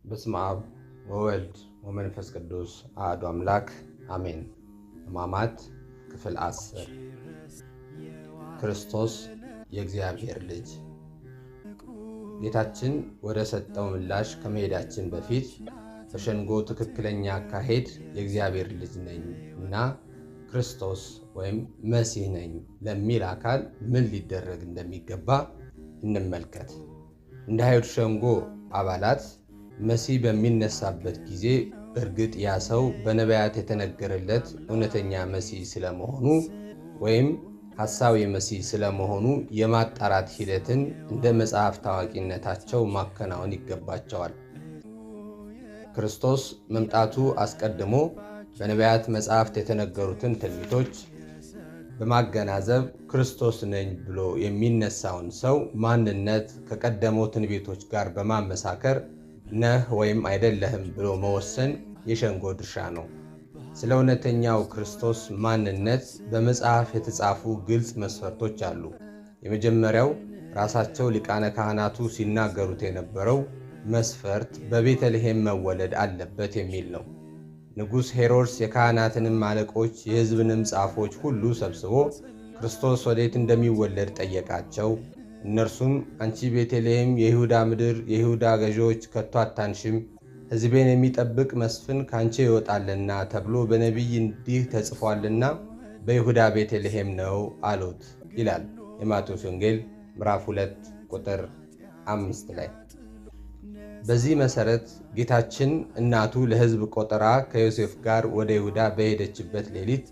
በስመ አብ ወወልድ ወመንፈስ ቅዱስ አሐዱ አምላክ አሜን። ሕማማት ክፍል 10 ክርስቶስ የእግዚአብሔር ልጅ። ጌታችን ወደ ሰጠው ምላሽ ከመሄዳችን በፊት በሸንጎ ትክክለኛ አካሄድ የእግዚአብሔር ልጅ ነኝ እና ክርስቶስ ወይም መሲህ ነኝ ለሚል አካል ምን ሊደረግ እንደሚገባ እንመልከት። እንደ አይሁድ ሸንጎ አባላት መሲህ በሚነሳበት ጊዜ በእርግጥ ያ ሰው በነቢያት የተነገረለት እውነተኛ መሲህ ስለመሆኑ ወይም ሐሳዊ መሲህ ስለመሆኑ የማጣራት ሂደትን እንደ መጽሐፍ ታዋቂነታቸው ማከናወን ይገባቸዋል። ክርስቶስ መምጣቱ አስቀድሞ በነቢያት መጽሐፍት የተነገሩትን ትንቢቶች በማገናዘብ ክርስቶስ ነኝ ብሎ የሚነሳውን ሰው ማንነት ከቀደመው ትንቢቶች ጋር በማመሳከር ነህ ወይም አይደለህም ብሎ መወሰን የሸንጎ ድርሻ ነው። ስለ እውነተኛው ክርስቶስ ማንነት በመጽሐፍ የተጻፉ ግልጽ መስፈርቶች አሉ። የመጀመሪያው ራሳቸው ሊቃነ ካህናቱ ሲናገሩት የነበረው መስፈርት በቤተልሔም መወለድ አለበት የሚል ነው። ንጉሥ ሄሮድስ የካህናትንም አለቆች የሕዝብንም ጻፎች ሁሉ ሰብስቦ ክርስቶስ ወዴት እንደሚወለድ ጠየቃቸው። እነርሱም አንቺ ቤተልሔም የይሁዳ ምድር የይሁዳ ገዢዎች ከቶ አታንሽም፣ ሕዝቤን የሚጠብቅ መስፍን ካንቺ ይወጣልና ተብሎ በነቢይ እንዲህ ተጽፏልና በይሁዳ ቤተልሔም ነው አሉት ይላል የማቴዎስ ወንጌል ምዕራፍ 2 ቁጥር 5 ላይ። በዚህ መሰረት ጌታችን እናቱ ለሕዝብ ቆጠራ ከዮሴፍ ጋር ወደ ይሁዳ በሄደችበት ሌሊት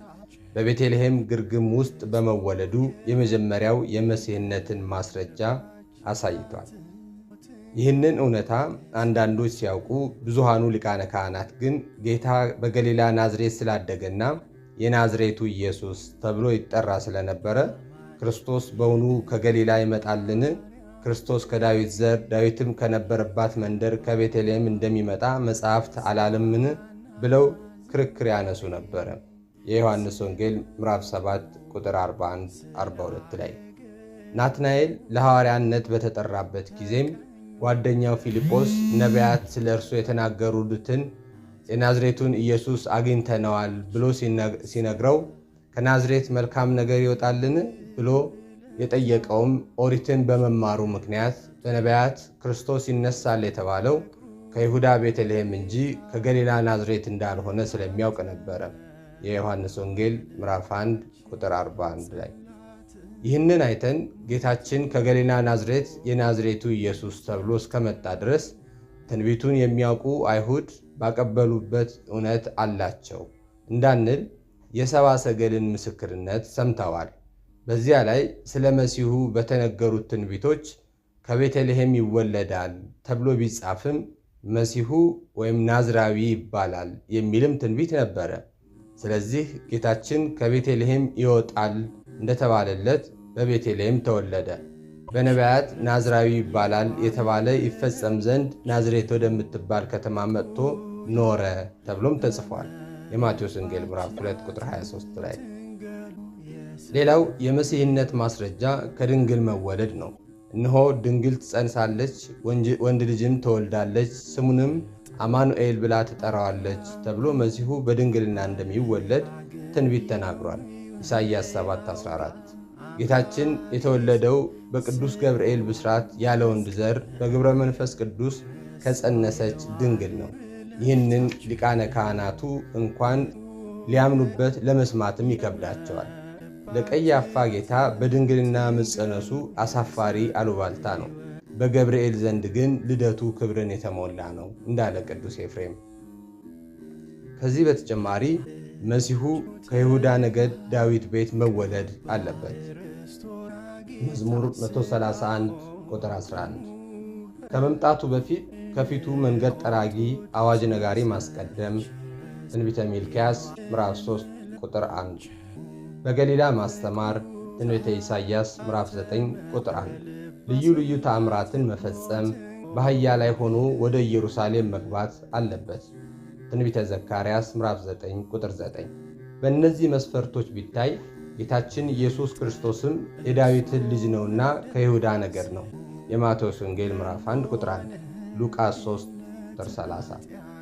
በቤተልሔም ግርግም ውስጥ በመወለዱ የመጀመሪያው የመሲህነትን ማስረጃ አሳይቷል። ይህንን እውነታ አንዳንዶች ሲያውቁ፣ ብዙሃኑ ሊቃነ ካህናት ግን ጌታ በገሊላ ናዝሬት ስላደገና የናዝሬቱ ኢየሱስ ተብሎ ይጠራ ስለነበረ ክርስቶስ በውኑ ከገሊላ ይመጣልን? ክርስቶስ ከዳዊት ዘር ዳዊትም ከነበረባት መንደር ከቤተልሔም እንደሚመጣ መጽሐፍት አላለምን? ብለው ክርክር ያነሱ ነበረ። የዮሐንስ ወንጌል ምዕራፍ 7 ቁጥር 41-42 ላይ። ናትናኤል ለሐዋርያነት በተጠራበት ጊዜም ጓደኛው ፊልጶስ ነቢያት ስለ እርሱ የተናገሩትን የናዝሬቱን ኢየሱስ አግኝተነዋል ብሎ ሲነግረው ከናዝሬት መልካም ነገር ይወጣልን ብሎ የጠየቀውም ኦሪትን በመማሩ ምክንያት በነቢያት ክርስቶስ ይነሳል የተባለው ከይሁዳ ቤተልሔም እንጂ ከገሊላ ናዝሬት እንዳልሆነ ስለሚያውቅ ነበረ። የዮሐንስ ወንጌል ምዕራፍ 1 ቁጥር 41 ላይ። ይህንን አይተን ጌታችን ከገሊላ ናዝሬት የናዝሬቱ ኢየሱስ ተብሎ እስከመጣ ድረስ ትንቢቱን የሚያውቁ አይሁድ ባቀበሉበት እውነት አላቸው እንዳንል የሰብአ ሰገልን ምስክርነት ሰምተዋል። በዚያ ላይ ስለ መሲሁ በተነገሩት ትንቢቶች ከቤተልሔም ይወለዳል ተብሎ ቢጻፍም መሲሁ ወይም ናዝራዊ ይባላል የሚልም ትንቢት ነበረ። ስለዚህ ጌታችን ከቤተልሔም ይወጣል እንደተባለለት በቤተልሔም ተወለደ። በነቢያት ናዝራዊ ይባላል የተባለ ይፈጸም ዘንድ ናዝሬት ወደምትባል ከተማ መጥቶ ኖረ ተብሎም ተጽፏል። የማቴዎስ ወንጌል ምዕራፍ 2 ቁጥር 23 ላይ። ሌላው የመሲህነት ማስረጃ ከድንግል መወለድ ነው። እነሆ ድንግል ትጸንሳለች፣ ወንድ ልጅም ትወልዳለች፣ ስሙንም አማኑኤል ብላ ትጠራዋለች ተብሎ መሲሁ በድንግልና እንደሚወለድ ትንቢት ተናግሯል። ኢሳይያስ 7:14። ጌታችን የተወለደው በቅዱስ ገብርኤል ብስራት ያለ ወንድ ዘር በግብረ መንፈስ ቅዱስ ከጸነሰች ድንግል ነው። ይህንን ሊቃነ ካህናቱ እንኳን ሊያምኑበት ለመስማትም ይከብዳቸዋል። ለቀያፋ ጌታ በድንግልና መጸነሱ አሳፋሪ አሉባልታ ነው። በገብርኤል ዘንድ ግን ልደቱ ክብርን የተሞላ ነው እንዳለ ቅዱስ ኤፍሬም። ከዚህ በተጨማሪ መሲሁ ከይሁዳ ነገድ ዳዊት ቤት መወለድ አለበት። መዝሙር 131 ቁጥር 11። ከመምጣቱ በፊት ከፊቱ መንገድ ጠራጊ አዋጅ ነጋሪ ማስቀደም። ትንቢተ ሚልክያስ ምዕራፍ 3 ቁጥር 1። በገሊላ ማስተማር። ትንቢተ ኢሳይያስ ምዕራፍ 9 ቁጥር 1። ልዩ ልዩ ተአምራትን መፈጸም። በአህያ ላይ ሆኖ ወደ ኢየሩሳሌም መግባት አለበት። ትንቢተ ዘካርያስ ምዕራፍ 9 ቁጥር 9። በእነዚህ መስፈርቶች ቢታይ ጌታችን ኢየሱስ ክርስቶስም የዳዊትን ልጅ ነውና ከይሁዳ ነገድ ነው። የማቴዎስ ወንጌል ምዕራፍ 1 ቁጥር 1፣ ሉቃስ 3 ቁጥር 30።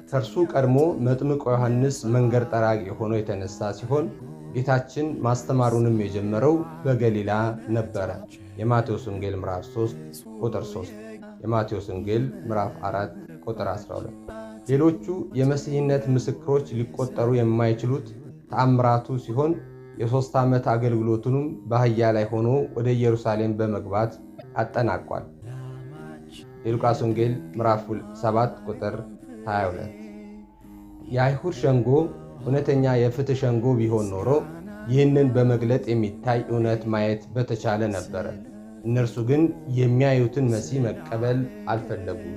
ከእርሱ ቀድሞ መጥምቁ ዮሐንስ መንገድ ጠራጊ ሆኖ የተነሳ ሲሆን ጌታችን ማስተማሩንም የጀመረው በገሊላ ነበረ። የማቴዎስ ወንጌል ምዕራፍ 3 ቁጥር 3፣ የማቴዎስ ወንጌል ምዕራፍ 4 ቁጥር 12። ሌሎቹ የመሲህነት ምስክሮች ሊቆጠሩ የማይችሉት ተአምራቱ ሲሆን የ3 ዓመት አገልግሎቱንም በአህያ ላይ ሆኖ ወደ ኢየሩሳሌም በመግባት አጠናቋል። የሉቃስ ወንጌል ምዕራፍ 7 ቁጥር 22። የአይሁድ ሸንጎ እውነተኛ የፍትህ ሸንጎ ቢሆን ኖሮ ይህንን በመግለጥ የሚታይ እውነት ማየት በተቻለ ነበረ። እነርሱ ግን የሚያዩትን መሲህ መቀበል አልፈለጉም።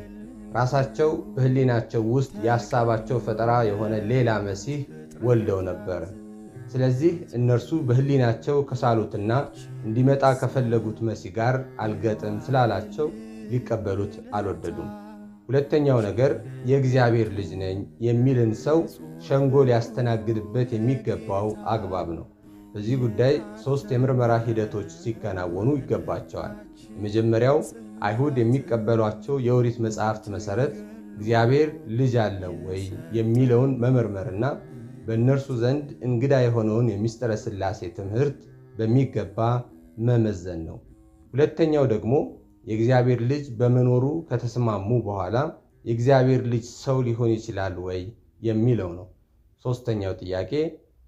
ራሳቸው በሕሊናቸው ውስጥ የሐሳባቸው ፈጠራ የሆነ ሌላ መሲህ ወልደው ነበረ። ስለዚህ እነርሱ በሕሊናቸው ከሳሉትና እንዲመጣ ከፈለጉት መሲህ ጋር አልገጥም ስላላቸው ሊቀበሉት አልወደዱም። ሁለተኛው ነገር የእግዚአብሔር ልጅ ነኝ የሚልን ሰው ሸንጎ ሊያስተናግድበት የሚገባው አግባብ ነው። በዚህ ጉዳይ 3 የምርመራ ሂደቶች ሲከናወኑ ይገባቸዋል። የመጀመሪያው አይሁድ የሚቀበሏቸው የኦሪት መጻሕፍት መሠረት እግዚአብሔር ልጅ አለው ወይ የሚለውን መመርመርና በእነርሱ ዘንድ እንግዳ የሆነውን የምስጢረ ሥላሴ ትምህርት በሚገባ መመዘን ነው። ሁለተኛው ደግሞ የእግዚአብሔር ልጅ በመኖሩ ከተስማሙ በኋላ የእግዚአብሔር ልጅ ሰው ሊሆን ይችላል ወይ የሚለው ነው። ሦስተኛው ጥያቄ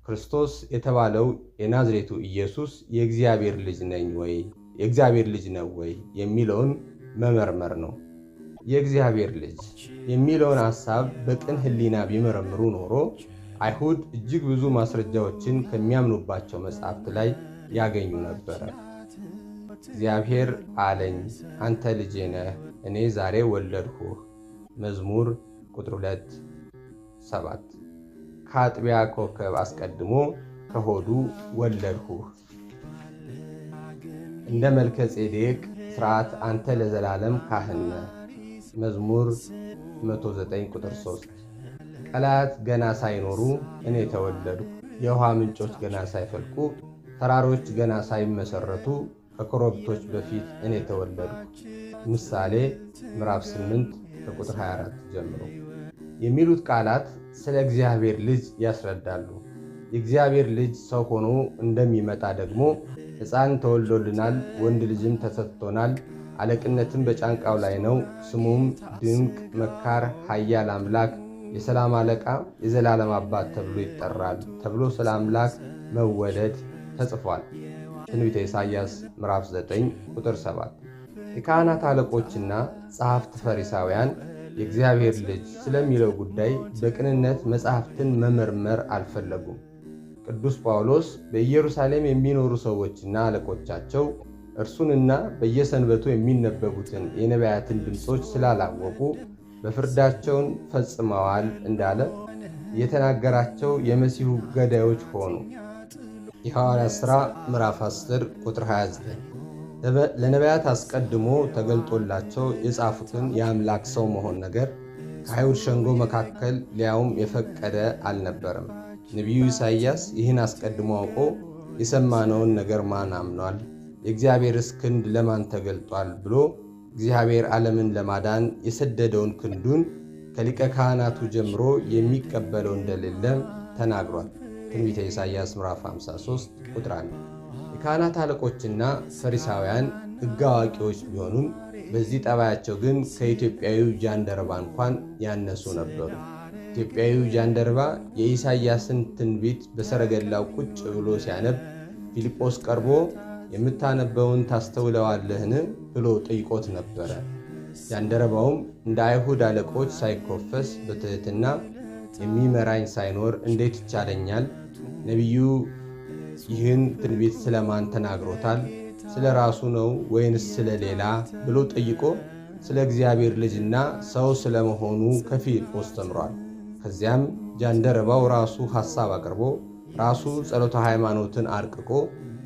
ክርስቶስ የተባለው የናዝሬቱ ኢየሱስ የእግዚአብሔር ልጅ ነኝ ወይ የእግዚአብሔር ልጅ ነው ወይ የሚለውን መመርመር ነው። የእግዚአብሔር ልጅ የሚለውን ሐሳብ በቅን ሕሊና ቢመረምሩ ኖሮ አይሁድ እጅግ ብዙ ማስረጃዎችን ከሚያምኑባቸው መጻሕፍት ላይ ያገኙ ነበረ። እግዚአብሔር አለኝ አንተ ልጄ ነህ፣ እኔ ዛሬ ወለድሁህ። መዝሙር ቁጥር 2:7። ከአጥቢያ ኮከብ አስቀድሞ ከሆዱ ወለድሁህ። እንደ መልከ ጼዴቅ ሥርዓት አንተ ለዘላለም ካህን ነህ። መዝሙር 109 ቁጥር 3። ቀላያት ገና ሳይኖሩ እኔ ተወለድሁ፣ የውሃ ምንጮች ገና ሳይፈልቁ፣ ተራሮች ገና ሳይመሰረቱ ከኮረብቶች በፊት እኔ ተወለድሁ። ምሳሌ ምዕራፍ 8 ከቁጥር 24 ጀምሮ የሚሉት ቃላት ስለ እግዚአብሔር ልጅ ያስረዳሉ። የእግዚአብሔር ልጅ ሰው ሆኖ እንደሚመጣ ደግሞ ሕፃን ተወልዶልናል፣ ወንድ ልጅም ተሰጥቶናል፣ አለቅነትም በጫንቃው ላይ ነው፣ ስሙም ድንቅ መካር፣ ኃያል አምላክ፣ የሰላም አለቃ፣ የዘላለም አባት ተብሎ ይጠራል ተብሎ ስለ አምላክ መወለድ ተጽፏል። ትንቢተ ኢሳይያስ ምዕራፍ 9 ቁጥር 7። የካህናት አለቆችና ጸሐፍት ፈሪሳውያን የእግዚአብሔር ልጅ ስለሚለው ጉዳይ በቅንነት መጻሕፍትን መመርመር አልፈለጉም። ቅዱስ ጳውሎስ በኢየሩሳሌም የሚኖሩ ሰዎችና አለቆቻቸው እርሱንና በየሰንበቱ የሚነበቡትን የነቢያትን ድምፆች ስላላወቁ በፍርዳቸውን ፈጽመዋል እንዳለ የተናገራቸው የመሲሁ ገዳዮች ሆኑ። የሐዋርያት ሥራ ምዕራፍ 10 ቁጥር 29። ለነቢያት አስቀድሞ ተገልጦላቸው የጻፉትን የአምላክ ሰው መሆን ነገር ከአይሁድ ሸንጎ መካከል ሊያውም የፈቀደ አልነበረም። ነቢዩ ኢሳይያስ ይህን አስቀድሞ አውቆ የሰማነውን ነገር ማን አምኗል? የእግዚአብሔርስ ክንድ ለማን ተገልጧል? ብሎ እግዚአብሔር ዓለምን ለማዳን የሰደደውን ክንዱን ከሊቀ ካህናቱ ጀምሮ የሚቀበለው እንደሌለ ተናግሯል። ትንቢተ ኢሳይያስ ምዕራፍ 53 ቁጥር 1። የካህናት አለቆችና ፈሪሳውያን ሕግ አዋቂዎች ቢሆኑም በዚህ ጠባያቸው ግን ከኢትዮጵያዊው ጃንደረባ እንኳን ያነሱ ነበሩ። ኢትዮጵያዊው ጃንደረባ የኢሳይያስን ትንቢት በሰረገላው ቁጭ ብሎ ሲያነብ ፊልጶስ ቀርቦ የምታነበውን ታስተውለዋለህን ብሎ ጠይቆት ነበረ። ጃንደረባውም እንደ አይሁድ አለቆች ሳይኮፈስ በትሕትና የሚመራኝ ሳይኖር እንዴት ይቻለኛል? ነቢዩ ይህን ትንቢት ስለማን ተናግሮታል? ስለ ራሱ ነው ወይንስ ስለ ሌላ ብሎ ጠይቆ ስለ እግዚአብሔር ልጅና ሰው ስለመሆኑ ከፊልጶስ ተምሯል። ከዚያም ጃንደረባው ራሱ ሐሳብ አቅርቦ ራሱ ጸሎተ ሃይማኖትን አርቅቆ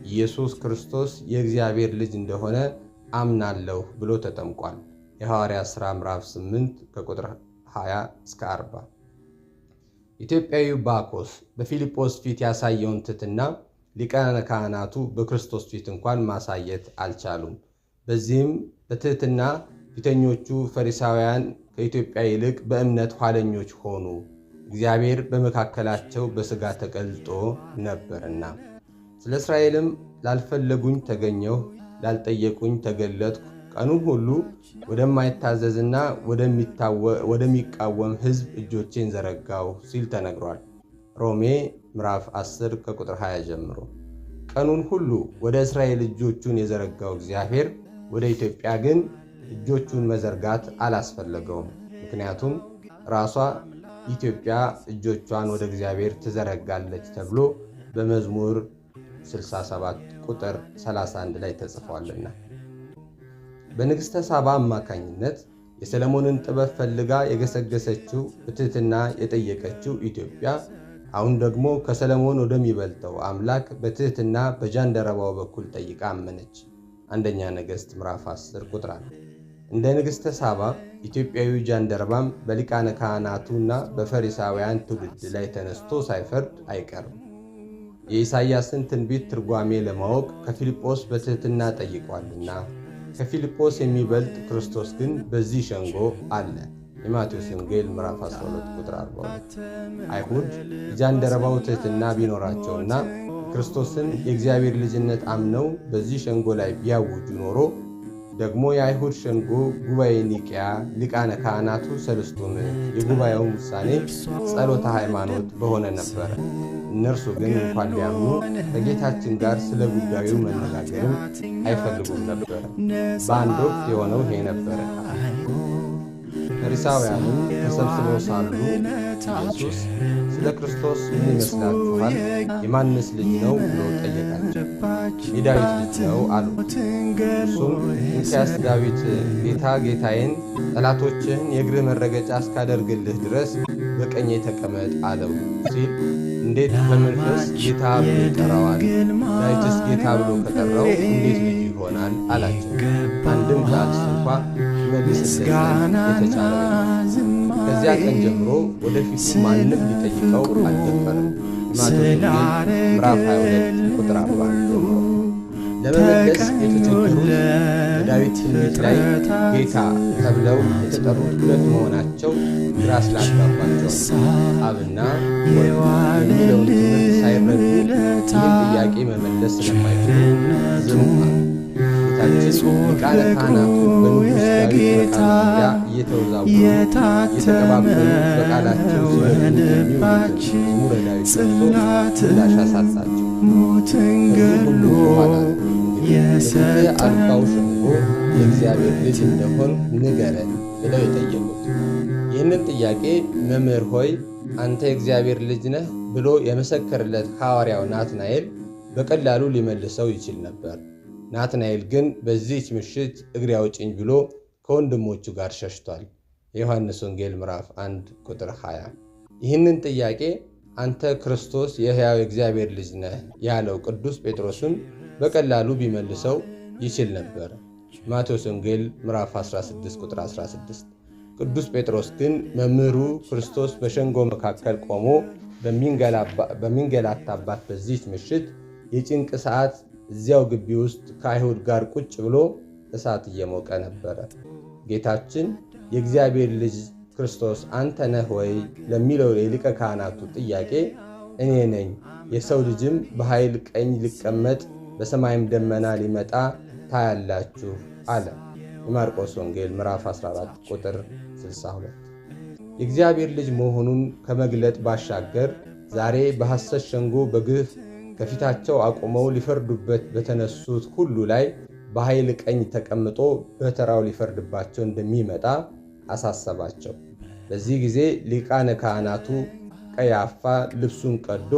ኢየሱስ ክርስቶስ የእግዚአብሔር ልጅ እንደሆነ አምናለሁ ብሎ ተጠምቋል። የሐዋርያት ሥራ ምዕራፍ 8 ከቁጥር 20 እስከ 40። ኢትዮጵያዊው ባኮስ በፊልጶስ ፊት ያሳየውን ትሕትና ሊቃነ ካህናቱ በክርስቶስ ፊት እንኳን ማሳየት አልቻሉም። በዚህም በትሕትና ፊተኞቹ ፈሪሳውያን ከኢትዮጵያ ይልቅ በእምነት ኋለኞች ሆኑ፣ እግዚአብሔር በመካከላቸው በሥጋ ተገልጦ ነበርና። ስለ እስራኤልም ላልፈለጉኝ ተገኘሁ፣ ላልጠየቁኝ ተገለጥኩ፣ ቀኑን ሁሉ ወደማይታዘዝና ወደሚቃወም ሕዝብ እጆቼን ዘረጋሁ ሲል ተነግሯል። ሮሜ ምዕራፍ 10 ከቁጥር 20 ጀምሮ። ቀኑን ሁሉ ወደ እስራኤል እጆቹን የዘረጋው እግዚአብሔር ወደ ኢትዮጵያ ግን እጆቹን መዘርጋት አላስፈለገውም። ምክንያቱም ራሷ ኢትዮጵያ እጆቿን ወደ እግዚአብሔር ትዘረጋለች ተብሎ በመዝሙር 67 ቁጥር 31 ላይ ተጽፏልና። በንግሥተ ሳባ አማካኝነት የሰለሞንን ጥበብ ፈልጋ የገሰገሰችው በትሕትና የጠየቀችው ኢትዮጵያ አሁን ደግሞ ከሰለሞን ወደሚበልጠው አምላክ በትሕትና በጃንደረባው በኩል ጠይቃ አመነች። አንደኛ ነገሥት ምዕራፍ 10 ቁጥር 1። እንደ ንግሥተ ሳባ ኢትዮጵያዊ ጃንደረባም በሊቃነ ካህናቱና በፈሪሳውያን ትውልድ ላይ ተነስቶ ሳይፈርድ አይቀርም። የኢሳይያስን ትንቢት ትርጓሜ ለማወቅ ከፊልጶስ በትሕትና ጠይቋልና፣ ከፊልጶስ የሚበልጥ ክርስቶስ ግን በዚህ ሸንጎ አለ። የማቴዎስ ወንጌል ምዕራፍ 12 ቁጥር 42። አይሁድ የጃንደረባው ትሕትና ቢኖራቸውና ክርስቶስን የእግዚአብሔር ልጅነት አምነው በዚህ ሸንጎ ላይ ቢያውጁ ኖሮ ደግሞ የአይሁድ ሸንጎ ጉባኤ ኒቅያ፣ ሊቃነ ካህናቱ ሰለስቱ ምዕት፣ የጉባኤውን ውሳኔ ጸሎተ ሃይማኖት በሆነ ነበረ። እነርሱ ግን እንኳን ሊያምኑ ከጌታችን ጋር ስለ ጉዳዩ መነጋገርም አይፈልጉም ነበረ። በአንድ ወቅት የሆነው ይሄ ነበረ። ፈሪሳውያንም ተሰብስበው ሳሉ ኢየሱስ ስለ ክርስቶስ ምን ይመስላችኋል? የማንስ ልጅ ነው ብሎ ጠየቃቸው። የዳዊት ልጅ ነው አሉ። እሱም እንኪያስ ዳዊት ጌታ ጌታዬን ጠላቶችህን የእግርህ መረገጫ እስካደርግልህ ድረስ በቀኜ ተቀመጥ አለው ሲል እንዴት በመንፈስ ጌታ ብሎ ይጠራዋል? ዳዊትስ ጌታ ብሎ ከጠራው እንዴት ልጅ ይሆናል አላቸው። አንድም ቃል እንኳ መልስለት የተቻለ። ከዚያ ቀን ጀምሮ ወደፊቱ ማንም ሊጠይቀው አልደፈረም። ማቴዎስ ምዕራፍ 22 ቁጥር 41 ጀምሮ ለመመለስ የተቸገሩት በዳዊት ትንቢት ላይ ጌታ ተብለው የተጠሩት ሁለት መሆናቸው ግራ ስላጋባቸው አብና ወልድ የሚለውን ትምህርት ሳይረዱ ይህን ጥያቄ መመለስ ስለማይችሉ ዝም አሉ። ጌታችን ሊቃነ ካህናቱ በንጉሥ ዳዊት መቃብር እየተወዛወሩ እየተቀባበሉ በቃላቸው ሲመልሱ መዝሙረ ዳዊት ደርሶ ምላሽ አሳጣቸው። ከዚህ ሁሉ በኋላ የአልፋው ሸንጎ የእግዚአብሔር ልጅ እንደሆን ንገረን ብለው የጠየቁት። ይህንን ጥያቄ መምህር ሆይ አንተ የእግዚአብሔር ልጅ ነህ ብሎ የመሰከርለት ሐዋርያው ናትናኤል በቀላሉ ሊመልሰው ይችል ነበር። ናትናኤል ግን በዚህች ምሽት እግሬ አውጭኝ ብሎ ከወንድሞቹ ጋር ሸሽቷል። የዮሐንስ ወንጌል ምዕራፍ 1 ቁጥር 20። ይህንን ጥያቄ አንተ ክርስቶስ የሕያው እግዚአብሔር ልጅ ነህ ያለው ቅዱስ ጴጥሮስም በቀላሉ ቢመልሰው ይችል ነበር። ማቴዎስ ወንጌል ምዕራፍ 16 ቁጥር 16። ቅዱስ ጴጥሮስ ግን መምህሩ ክርስቶስ በሸንጎ መካከል ቆሞ በሚንገላታባት በዚህች ምሽት የጭንቅ ሰዓት እዚያው ግቢ ውስጥ ከአይሁድ ጋር ቁጭ ብሎ እሳት እየሞቀ ነበረ። ጌታችን የእግዚአብሔር ልጅ ክርስቶስ አንተ ነህ ወይ ለሚለው የሊቀ ካህናቱ ጥያቄ እኔ ነኝ፣ የሰው ልጅም በኃይል ቀኝ ሊቀመጥ በሰማይም ደመና ሊመጣ ታያላችሁ አለ። የማርቆስ ወንጌል ምዕራፍ 14 ቁጥር 62። የእግዚአብሔር ልጅ መሆኑን ከመግለጥ ባሻገር ዛሬ በሐሰት ሸንጎ በግፍ ከፊታቸው አቁመው ሊፈርዱበት በተነሱት ሁሉ ላይ በኃይል ቀኝ ተቀምጦ በተራው ሊፈርድባቸው እንደሚመጣ አሳሰባቸው። በዚህ ጊዜ ሊቃነ ካህናቱ ቀያፋ ልብሱን ቀዶ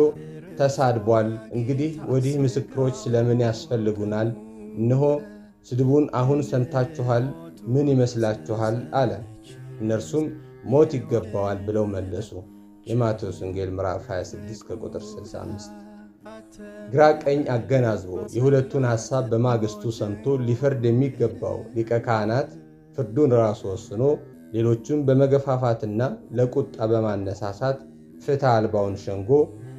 ተሳድቧል፣ እንግዲህ ወዲህ ምስክሮች ስለምን ያስፈልጉናል? እነሆ ስድቡን አሁን ሰምታችኋል፣ ምን ይመስላችኋል? አለ። እነርሱም ሞት ይገባዋል ብለው መለሱ። የማቴዎስ ወንጌል ምዕራፍ 26 ከቁጥር 65። ግራ ቀኝ አገናዝቦ የሁለቱን ሐሳብ በማግስቱ ሰምቶ ሊፈርድ የሚገባው ሊቀ ካህናት ፍርዱን ራሱ ወስኖ ሌሎቹም በመገፋፋትና ለቁጣ በማነሳሳት ፍትሕ አልባውን ሸንጎ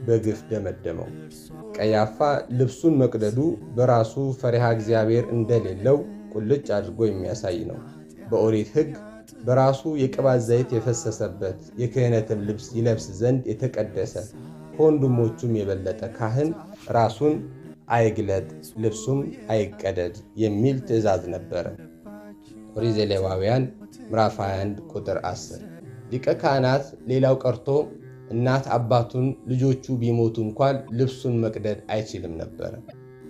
በግፍ ደመደመው። ቀያፋ ልብሱን መቅደዱ በራሱ ፈሪሃ እግዚአብሔር እንደሌለው ቁልጭ አድርጎ የሚያሳይ ነው። በኦሪት ሕግ በራሱ የቅባት ዘይት የፈሰሰበት የክህነትን ልብስ ይለብስ ዘንድ የተቀደሰ ከወንድሞቹም የበለጠ ካህን ራሱን አይግለጥ፣ ልብሱም አይቀደድ የሚል ትእዛዝ ነበረ። ኦሪት ዘሌዋውያን ምዕራፍ 21 ቁጥር 10። ሊቀ ካህናት ሌላው ቀርቶ እናት አባቱን ልጆቹ ቢሞቱ እንኳን ልብሱን መቅደድ አይችልም ነበረ።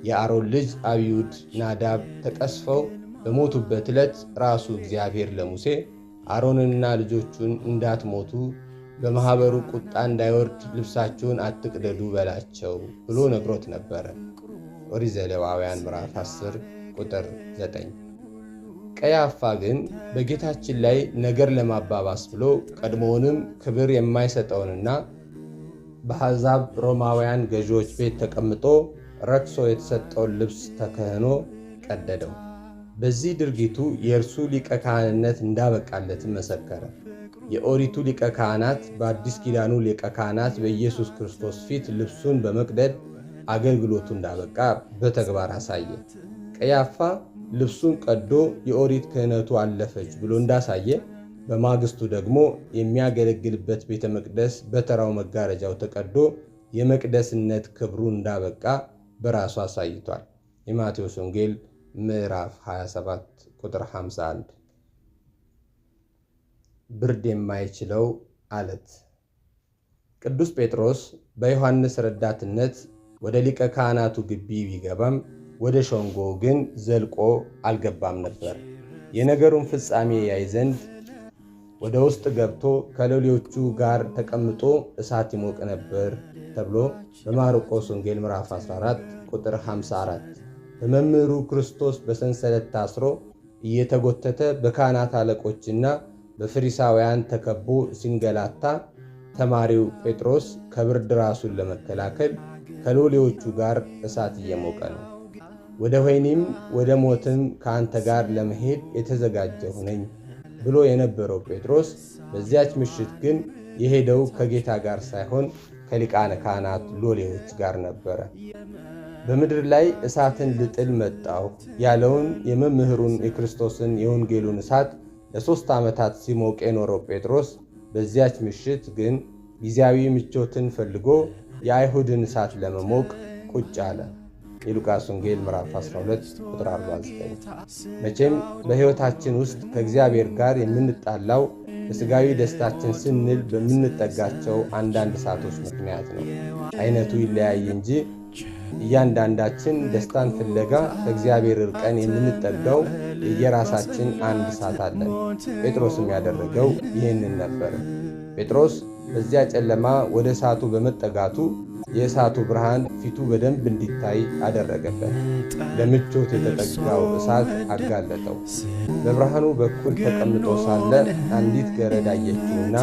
የአሮን ልጅ አብዩድ፣ ናዳብ ተቀስፈው በሞቱበት ዕለት ራሱ እግዚአብሔር ለሙሴ አሮንንና ልጆቹን እንዳትሞቱ በማኅበሩ ቁጣ እንዳይወርድ ልብሳቸውን አትቅደዱ በላቸው ብሎ ነግሮት ነበረ። ኦሪት ዘሌዋውያን ምዕራፍ 10 ቁጥር 9። ቀያፋ ግን በጌታችን ላይ ነገር ለማባባስ ብሎ ቀድሞውንም ክብር የማይሰጠውንና በአሕዛብ ሮማውያን ገዢዎች ቤት ተቀምጦ ረክሶ የተሰጠውን ልብስ ተከህኖ ቀደደው። በዚህ ድርጊቱ የእርሱ ሊቀ ካህንነት እንዳበቃለትም መሰከረ። የኦሪቱ ሊቀ ካህናት በአዲስ ኪዳኑ ሊቀ ካህናት በኢየሱስ ክርስቶስ ፊት ልብሱን በመቅደድ አገልግሎቱ እንዳበቃ በተግባር አሳየ። ቀያፋ ልብሱን ቀዶ የኦሪት ክህነቱ አለፈች ብሎ እንዳሳየ፣ በማግስቱ ደግሞ የሚያገለግልበት ቤተ መቅደስ በተራው መጋረጃው ተቀዶ የመቅደስነት ክብሩ እንዳበቃ በራሱ አሳይቷል። የማቴዎስ ወንጌል ምዕራፍ 27 ቁጥር 51። ብርድ የማይችለው አለት። ቅዱስ ጴጥሮስ በዮሐንስ ረዳትነት ወደ ሊቀ ካህናቱ ግቢ ቢገባም ወደ ሸንጎ ግን ዘልቆ አልገባም ነበር። የነገሩን ፍጻሜ ያይ ዘንድ ወደ ውስጥ ገብቶ ከሎሌዎቹ ጋር ተቀምጦ እሳት ይሞቅ ነበር ተብሎ በማርቆስ ወንጌል ምዕራፍ 14 ቁጥር 54። በመምህሩ ክርስቶስ በሰንሰለት ታስሮ እየተጎተተ በካህናት አለቆችና በፈሪሳውያን ተከቦ ሲንገላታ ተማሪው ጴጥሮስ ከብርድ ራሱን ለመከላከል ከሎሌዎቹ ጋር እሳት እየሞቀ ነው። ወደ ወህኒም ወደ ሞትም ከአንተ ጋር ለመሄድ የተዘጋጀሁ ነኝ ብሎ የነበረው ጴጥሮስ በዚያች ምሽት ግን የሄደው ከጌታ ጋር ሳይሆን ከሊቃነ ካህናት ሎሌዎች ጋር ነበረ። በምድር ላይ እሳትን ልጥል መጣሁ ያለውን የመምህሩን የክርስቶስን የወንጌሉን እሳት ለ3 ዓመታት ሲሞቅ የኖረው ጴጥሮስ በዚያች ምሽት ግን ጊዜያዊ ምቾትን ፈልጎ የአይሁድን እሳት ለመሞቅ ቁጭ አለ። የሉቃስ ወንጌል ምዕራፍ 12 ቁጥር 49። መቼም በሕይወታችን ውስጥ ከእግዚአብሔር ጋር የምንጣላው በሥጋዊ ደስታችን ስንል በምንጠጋቸው አንዳንድ እሳቶች ምክንያት ነው። አይነቱ ይለያይ እንጂ እያንዳንዳችን ደስታን ፍለጋ ከእግዚአብሔር ርቀን የምንጠጋው የየራሳችን አንድ እሳት አለን። ጴጥሮስም ያደረገው ይህንን ነበር። ጴጥሮስ በዚያ ጨለማ ወደ እሳቱ በመጠጋቱ የእሳቱ ብርሃን ፊቱ በደንብ እንዲታይ አደረገበት። ለምቾት የተጠጋው እሳት አጋለጠው። በብርሃኑ በኩል ተቀምጦ ሳለ አንዲት ገረድ አየችውና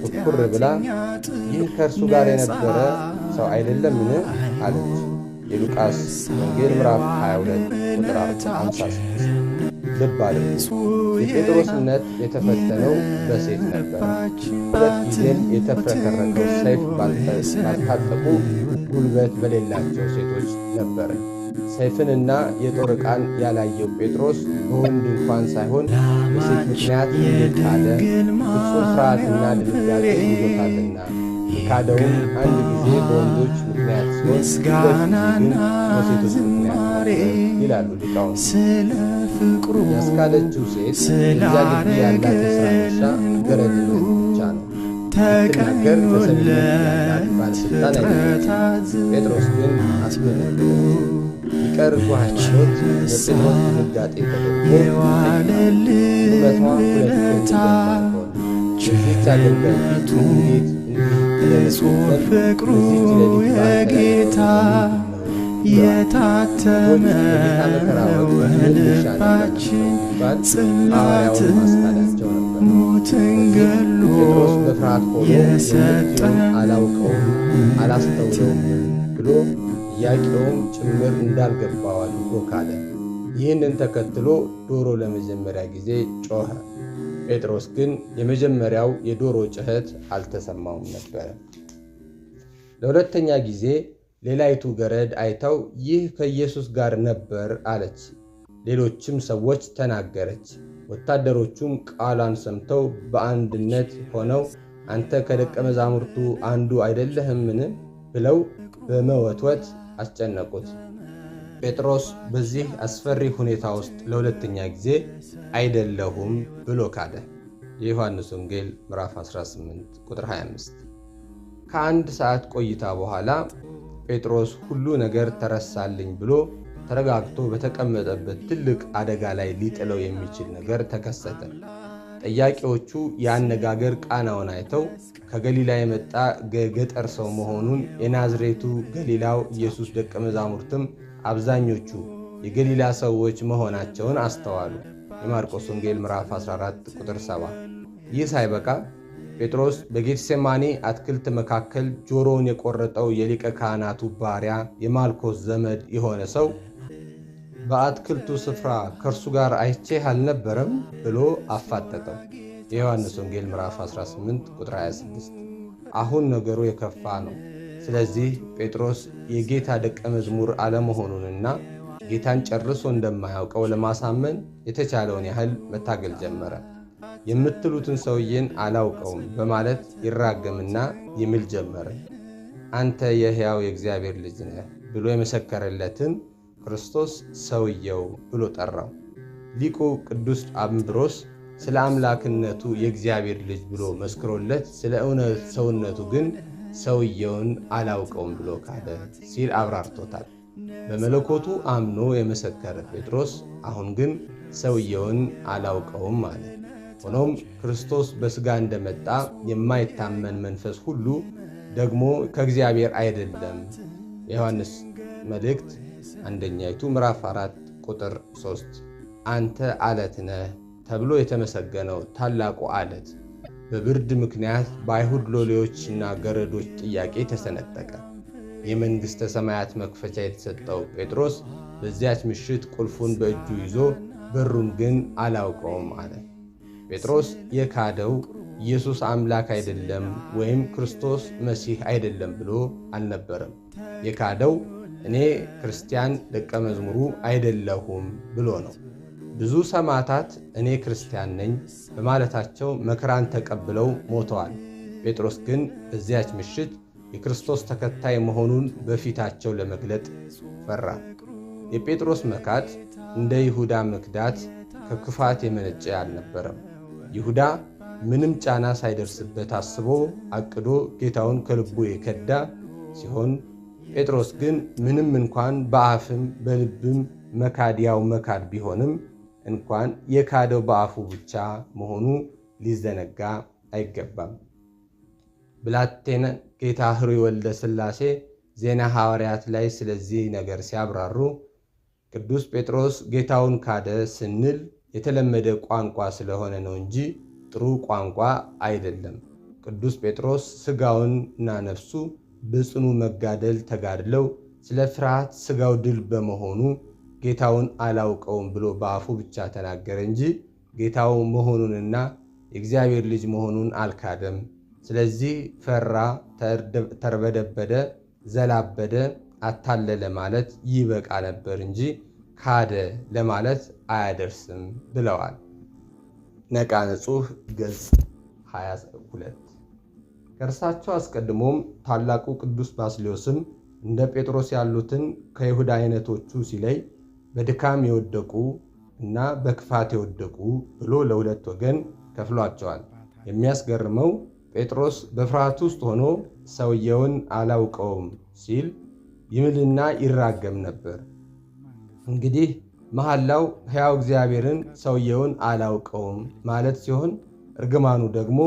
ትኩር ብላ ይህ ከእርሱ ጋር የነበረ ሰው አይደለምን? አለች። የሉቃስ ወንጌል ምዕራፍ 22 ቁጥር 56። ልብ አድርጉ። የጴጥሮስ እምነት የተፈተነው በሴት ነበር። 2 ጊዜም የተፍረከረከው ሰይፍ ባልታጠቁ ጉልበት በሌላቸው ሴቶች ነበር። ሰይፍንና የጦር ዕቃን ያላየው ጴጥሮስ በወንድ እንኳን ሳይሆን በሴት ምክንያት ካደ። ፍጹም ፍርሃትና ድንጋጤ ይዞታልና የካደውም አንድ ጊዜ በወንዶች ምክንያት ሲሆን ግን በሴቶች ምክንያት ነበር ይላሉ ሊቃውንት። ያስካደችው ሴት እዚያ ግቢ ያላት የሥራ ድርሻ ገረድነት ብቻ ነው። ትናገር ተሰሚነት ያላት ባለሥልጣን አይደለችም። ጴጥሮስ ግን አስገነዱ። ሊቀርቡ ሃይማኖት በጴጥሮስ ድንጋጤ ተደርጎ ቁመቷ 2 ክንድ በማይሆን በዚች አገልጋይ ፊት እንዴት ንጹሕ ፍቅሩ የጌታ የታተመው ልባችን ጽላት ሞትን ገሎ የሰጠን አላውቀውም አላስተውለውም ብሎ ጥያቄውም ጭምር እንዳልገባው አድርጎ ካለ። ይህንን ተከትሎ ዶሮ ለመጀመሪያ ጊዜ ጮኸ። ጴጥሮስ ግን የመጀመሪያው የዶሮ ጩኸት አልተሰማውም ነበር። ለሁለተኛ ጊዜ ሌላይቱ ገረድ አይታው ይህ ከኢየሱስ ጋር ነበር አለች። ሌሎችም ሰዎች ተናገረች። ወታደሮቹም ቃሏን ሰምተው በአንድነት ሆነው አንተ ከደቀ መዛሙርቱ አንዱ አይደለህምን? ብለው በመወትወት አስጨነቁት። ጴጥሮስ በዚህ አስፈሪ ሁኔታ ውስጥ ለሁለተኛ ጊዜ አይደለሁም ብሎ ካደ። የዮሐንስ ወንጌል ምዕራፍ 18 ቁጥር 25። ከአንድ ሰዓት ቆይታ በኋላ ጴጥሮስ ሁሉ ነገር ተረሳልኝ ብሎ ተረጋግቶ በተቀመጠበት ትልቅ አደጋ ላይ ሊጥለው የሚችል ነገር ተከሰተ። ጠያቂዎቹ የአነጋገር ቃናውን አይተው ከገሊላ የመጣ ገጠር ሰው መሆኑን፣ የናዝሬቱ ገሊላው ኢየሱስ ደቀ መዛሙርትም አብዛኞቹ የገሊላ ሰዎች መሆናቸውን አስተዋሉ። የማርቆስ ወንጌል ምዕራፍ 14 ቁጥር 7። ይህ ሳይበቃ ጴጥሮስ በጌቴሴማኒ አትክልት መካከል ጆሮውን የቆረጠው የሊቀ ካህናቱ ባሪያ የማልኮስ ዘመድ የሆነ ሰው በአትክልቱ ስፍራ ከእርሱ ጋር አይቼህ አልነበረም ብሎ አፋጠጠው። የዮሐንስ ወንጌል ምዕራፍ 18 ቁጥር 26። አሁን ነገሩ የከፋ ነው። ስለዚህ ጴጥሮስ የጌታ ደቀ መዝሙር አለመሆኑንና ጌታን ጨርሶ እንደማያውቀው ለማሳመን የተቻለውን ያህል መታገል ጀመረ። የምትሉትን ሰውዬን አላውቀውም በማለት ይራገምና ይምል ጀመረ። አንተ የሕያው የእግዚአብሔር ልጅ ነህ ብሎ የመሰከረለትን ክርስቶስ ሰውየው ብሎ ጠራው። ሊቁ ቅዱስ አምብሮስ ስለ አምላክነቱ የእግዚአብሔር ልጅ ብሎ መስክሮለት፣ ስለ እውነት ሰውነቱ ግን ሰውየውን አላውቀውም ብሎ ካደ ሲል አብራርቶታል። በመለኮቱ አምኖ የመሰከረ ጴጥሮስ አሁን ግን ሰውየውን አላውቀውም አለ። ሆኖም ክርስቶስ በሥጋ እንደመጣ የማይታመን መንፈስ ሁሉ ደግሞ ከእግዚአብሔር አይደለም። የዮሐንስ መልእክት አንደኛይቱ ምዕራፍ 4 ቁጥር 3። አንተ አለት ነህ ተብሎ የተመሰገነው ታላቁ አለት በብርድ ምክንያት በአይሁድ ሎሌዎችና ገረዶች ጥያቄ ተሰነጠቀ። የመንግሥተ ሰማያት መክፈቻ የተሰጠው ጴጥሮስ በዚያች ምሽት ቁልፉን በእጁ ይዞ በሩን ግን አላውቀውም አለ። ጴጥሮስ የካደው ኢየሱስ አምላክ አይደለም ወይም ክርስቶስ መሲህ አይደለም ብሎ አልነበረም። የካደው እኔ ክርስቲያን ደቀ መዝሙሩ አይደለሁም ብሎ ነው። ብዙ ሰማዕታት እኔ ክርስቲያን ነኝ በማለታቸው መከራን ተቀብለው ሞተዋል። ጴጥሮስ ግን በዚያች ምሽት የክርስቶስ ተከታይ መሆኑን በፊታቸው ለመግለጥ ፈራ። የጴጥሮስ መካድ እንደ ይሁዳ መክዳት ከክፋት የመነጨ አልነበረም። ይሁዳ ምንም ጫና ሳይደርስበት አስቦ አቅዶ ጌታውን ከልቡ የከዳ ሲሆን፣ ጴጥሮስ ግን ምንም እንኳን በአፍም በልብም መካድ ያው መካድ ቢሆንም እንኳን የካደው በአፉ ብቻ መሆኑ ሊዘነጋ አይገባም። ብላቴና ጌታ ኅሩይ ወልደ ሥላሴ ዜና ሐዋርያት ላይ ስለዚህ ነገር ሲያብራሩ ቅዱስ ጴጥሮስ ጌታውን ካደ ስንል የተለመደ ቋንቋ ስለሆነ ነው እንጂ ጥሩ ቋንቋ አይደለም። ቅዱስ ጴጥሮስ ሥጋውንና ነፍሱ በጽኑ መጋደል ተጋድለው ስለ ፍርሃት ሥጋው ድል በመሆኑ ጌታውን አላውቀውም ብሎ በአፉ ብቻ ተናገረ እንጂ ጌታው መሆኑንና የእግዚአብሔር ልጅ መሆኑን አልካደም። ስለዚህ ፈራ፣ ተርበደበደ፣ ዘላበደ፣ አታለለ ማለት ይበቃ ነበር እንጂ ካደ ለማለት አያደርስም ብለዋል። ነቃ ንጹሕ ገጽ 22። ከእርሳቸው አስቀድሞም ታላቁ ቅዱስ ባስልዮስም እንደ ጴጥሮስ ያሉትን ከይሁዳ አይነቶቹ ሲለይ በድካም የወደቁ እና በክፋት የወደቁ ብሎ ለሁለት ወገን ከፍሏቸዋል። የሚያስገርመው ጴጥሮስ በፍርሃት ውስጥ ሆኖ ሰውየውን አላውቀውም ሲል ይምልና ይራገም ነበር። እንግዲህ መሐላው ሕያው እግዚአብሔርን ሰውየውን አላውቀውም ማለት ሲሆን፣ እርግማኑ ደግሞ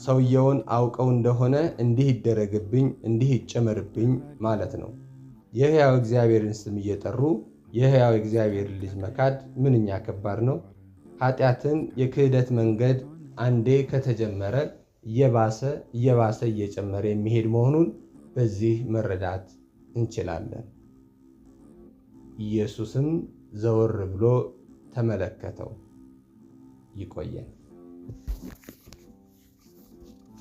ሰውየውን አውቀው እንደሆነ እንዲህ ይደረግብኝ፣ እንዲህ ይጨመርብኝ ማለት ነው። የሕያው እግዚአብሔርን ስም እየጠሩ የሕያው እግዚአብሔር ልጅ መካድ ምንኛ ከባድ ነው። ኃጢአትን የክህደት መንገድ አንዴ ከተጀመረ እየባሰ እየጨመረ የሚሄድ መሆኑን በዚህ መረዳት እንችላለን። ኢየሱስም ዘወር ብሎ ተመለከተው። ይቆየን።